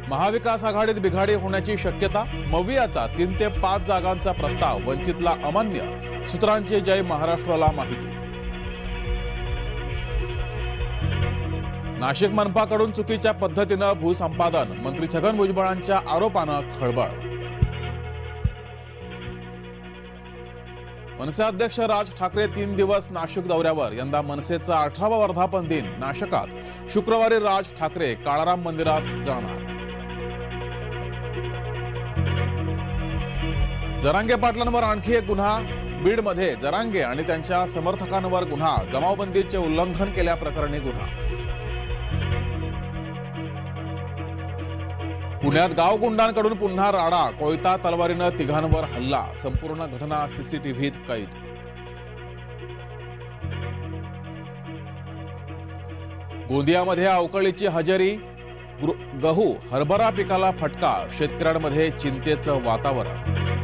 महाविकास आघाडीत बिघाडी होण्याची शक्यता, मवियाचा 3 ते 5 जागांचा प्रस्ताव वंचितला अमान्य, सूत्रांची जय महाराष्ट्राला माहिती। नाशिक मनपाकडून चुकीच्या पद्धतीने भूसंपादन, मंत्री छगन भुजबळांच्या आरोपानं खळबळ। मनसे अध्यक्ष राज ठाकरे 3 दिवस नाशिक दौऱ्यावर, यंदा मनसेचा 18वा वर्धापन दिन नाशकात। शुक्रवारी राज ठाकरे काळाराम मंदिरात जाणार। जरांगे पाटलांवर आणखी एक गुन्हा, बीडमध्ये जरांगे आणि त्यांच्या समर्थकांवर गुन्हा, जमावबंदीचे उल्लंघन केल्याप्रकरणी गुन्हा। पुण्यात गावगुंडांकडून पुन्हा राडा, कोयता तलवारीनं तिघांवर हल्ला, संपूर्ण घटना सीसीटीव्हीत कैद। गोंदियामध्ये अवकाळीची हजेरी, गहू हरभरा पिकाला फटका, शेतकऱ्यांमध्ये चिंतेचं वातावरण।